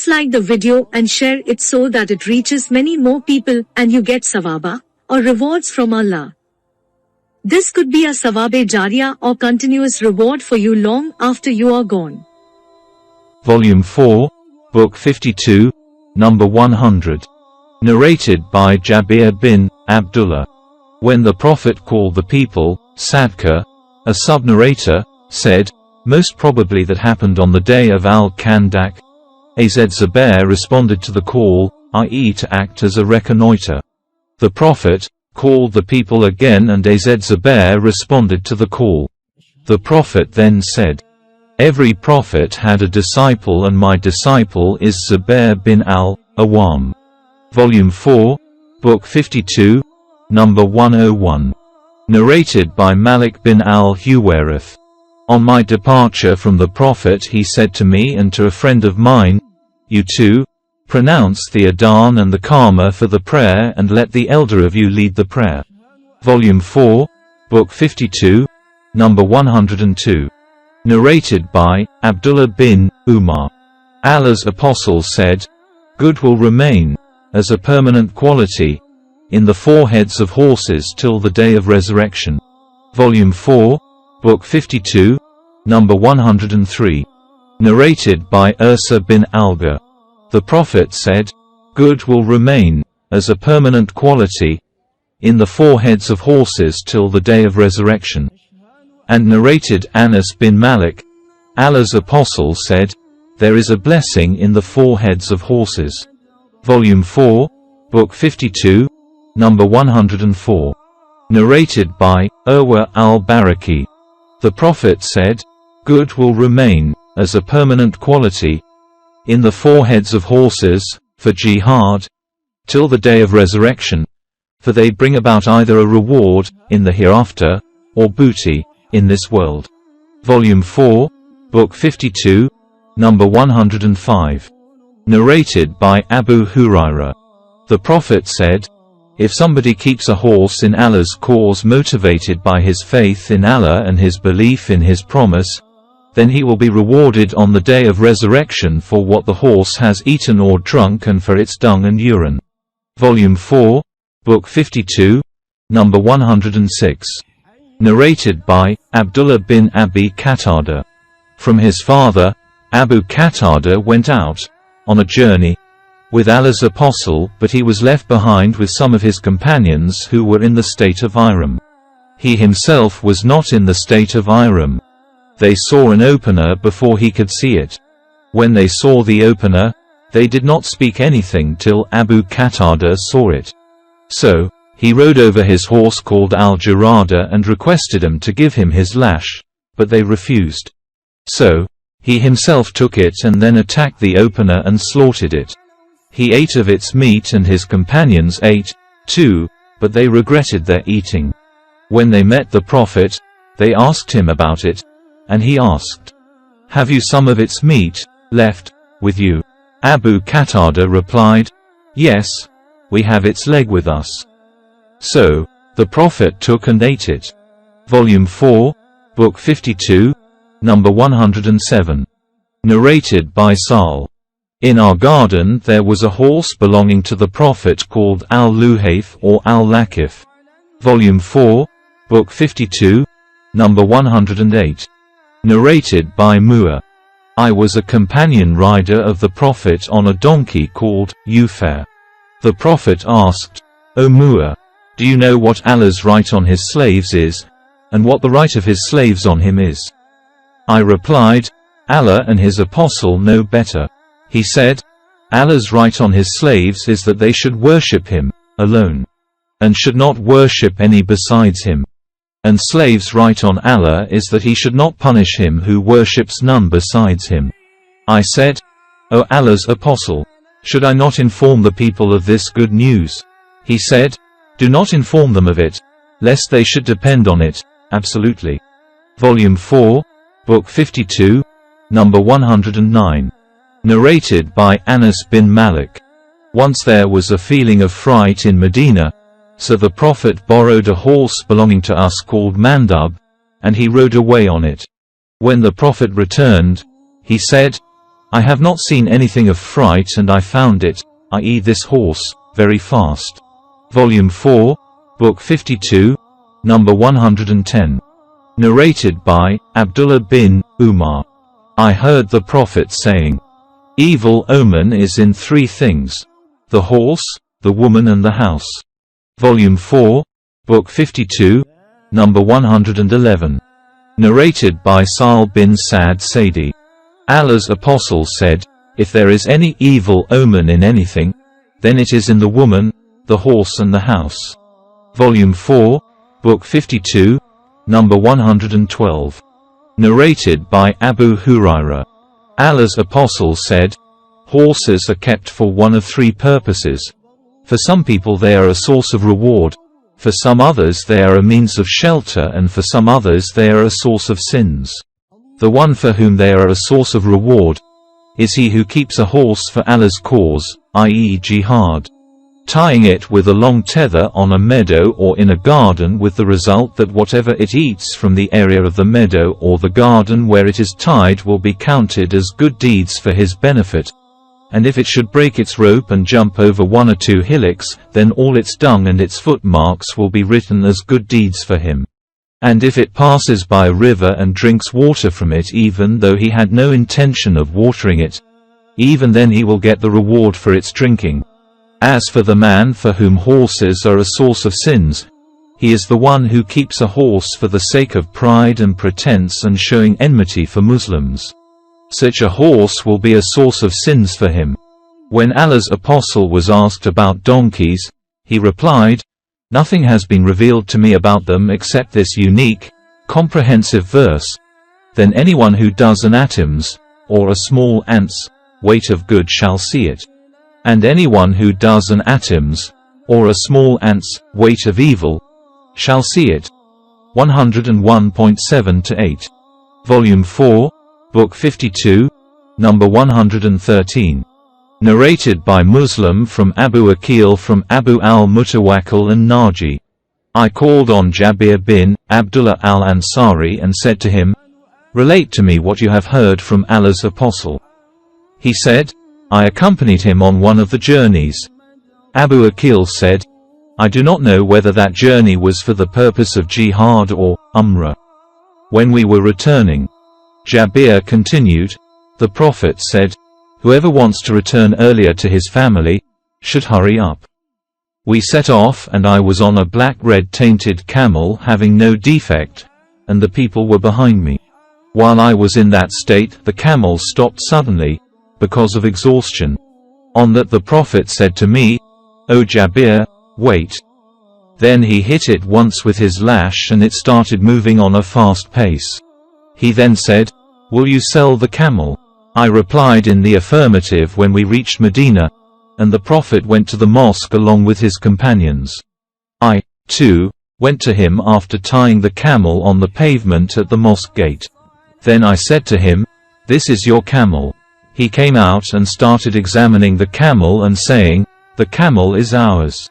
Please like the video and share it so that it reaches many more people and you get sawaba, or rewards from Allah. This could be a sawabe jariyah or continuous reward for you long after you are gone. Volume 4, Book 52, Number 100. Narrated by Jabir bin Abdullah. When the Prophet called the people, Sadqa, a sub-narrator, said, most probably that happened on the day of Al-Khandak. Az Zubair responded to the call, i.e. to act as a reconnoiter. The Prophet called the people again and Az Zubair responded to the call. The Prophet then said, every prophet had a disciple and my disciple is Zubair bin al-Awwam. Volume 4, Book 52, Number 101. Narrated by Malik bin al-Huwairith. On my departure from the Prophet he said to me and to a friend of mine, you two, pronounce the Adhan and the Qama for the prayer and let the elder of you lead the prayer. Volume 4, Book 52, Number 102. Narrated by Abdullah bin Umar. Allah's Apostle said, good will remain, as a permanent quality, in the foreheads of horses till the day of resurrection. Volume 4, Book 52, Number 103. Narrated by Ursa bin Alga. The Prophet said, good will remain, as a permanent quality, in the foreheads of horses till the day of resurrection. And narrated Anas bin Malik, Allah's Apostle said, there is a blessing in the foreheads of horses. Volume 4, Book 52, Number 104. Narrated by Urwa al-Baraki. The Prophet said, good will remain, as a permanent quality, in the foreheads of horses, for jihad, till the day of resurrection, for they bring about either a reward, in the hereafter, or booty, in this world. Volume 4, Book 52, Number 105. Narrated by Abu Hurairah. The Prophet said, if somebody keeps a horse in Allah's cause motivated by his faith in Allah and his belief in his promise, then he will be rewarded on the day of resurrection for what the horse has eaten or drunk and for its dung and urine. Volume 4, Book 52, Number 106. Narrated by Abdullah bin Abi Qatada. From his father, Abu Qatada went out, on a journey, with Allah's Apostle, but he was left behind with some of his companions who were in the state of Ihram. He himself was not in the state of Ihram. They saw an opener before he could see it. When they saw the opener, they did not speak anything till Abu Qatada saw it. So, he rode over his horse called Al-Jarada and requested him to give him his lash, but they refused. So, he himself took it and then attacked the opener and slaughtered it. He ate of its meat and his companions ate, too, but they regretted their eating. When they met the Prophet, they asked him about it, and he asked, have you some of its meat left with you? Abu Qatada replied, yes, we have its leg with us. So, the Prophet took and ate it. Volume 4, Book 52, Number 107. Narrated by Sal. In our garden there was a horse belonging to the Prophet called Al-Luhayf or Al-Lakif. Volume 4, Book 52, Number 108. Narrated by Mu'a. I was a companion rider of the Prophet on a donkey called Ufair. The Prophet asked, O Mu'a, do you know what Allah's right on his slaves is, and what the right of his slaves on him is? I replied, Allah and his apostle know better. He said, Allah's right on his slaves is that they should worship him, alone, and should not worship any besides him. And slaves' right on Allah is that he should not punish him who worships none besides him. I said, O Allah's apostle, should I not inform the people of this good news? He said, do not inform them of it, lest they should depend on it, absolutely. Volume 4, Book 52, Number 109. Narrated by Anas bin Malik. Once there was a feeling of fright in Medina, so the Prophet borrowed a horse belonging to us called Mandab, and he rode away on it. When the Prophet returned, he said, I have not seen anything of fright, and I found it, i.e. this horse, very fast. Volume 4, Book 52, number 110. Narrated by Abdullah bin Umar. I heard the Prophet saying, "Evil omen is in three things: the horse, the woman and the house." Volume 4, Book 52, number 111. Narrated by Sa'al bin Sa'd Sa'di. Allah's Apostle said, "If there is any evil omen in anything, then it is in the woman, the horse and the house." Volume 4, Book 52, number 112. Narrated by Abu Hurairah. Allah's Apostle said, "Horses are kept for one of three purposes. For some people they are a source of reward, for some others they are a means of shelter, and for some others they are a source of sins. The one for whom they are a source of reward is he who keeps a horse for Allah's cause, i.e. jihad, tying it with a long tether on a meadow or in a garden, with the result that whatever it eats from the area of the meadow or the garden where it is tied will be counted as good deeds for his benefit. And if it should break its rope and jump over one or two hillocks, then all its dung and its footmarks will be written as good deeds for him. And if it passes by a river and drinks water from it, even though he had no intention of watering it, even then he will get the reward for its drinking. As for the man for whom horses are a source of sins, he is the one who keeps a horse for the sake of pride and pretense and showing enmity for Muslims. Such a horse will be a source of sins for him." When Allah's Apostle was asked about donkeys, he replied, "Nothing has been revealed to me about them except this unique, comprehensive verse. Then anyone who does an atom's, or a small ant's, weight of good shall see it. And anyone who does an atom's, or a small ant's, weight of evil, shall see it." 101.7-8. Volume 4, Book 52, number 113. Narrated by Muslim from Abu Aqil from Abu al-Mutawakkil and Naji. I called on Jabir bin Abdullah al-Ansari and said to him, "Relate to me what you have heard from Allah's Apostle." He said, "I accompanied him on one of the journeys." Abu Aqil said, "I do not know whether that journey was for the purpose of jihad or umrah." When we were returning, Jabir continued, "The Prophet said, whoever wants to return earlier to his family, should hurry up." We set off, and I was on a black red tainted camel having no defect, and the people were behind me. While I was in that state, the camel stopped suddenly, because of exhaustion. On that the Prophet said to me, "O Jabir, wait." Then he hit it once with his lash and it started moving on a fast pace. He then said, "Will you sell the camel?" I replied in the affirmative when we reached Medina, and the Prophet went to the mosque along with his companions. I, too, went to him after tying the camel on the pavement at the mosque gate. Then I said to him, "This is your camel." He came out and started examining the camel and saying, "The camel is ours."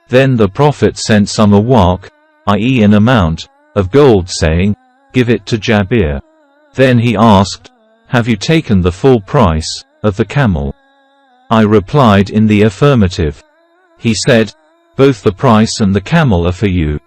Then the Prophet sent some awaq, i.e. an amount, of gold, saying, "Give it to Jabir." Then he asked, "Have you taken the full price of the camel?" I replied in the affirmative. He said, "Both the price and the camel are for you."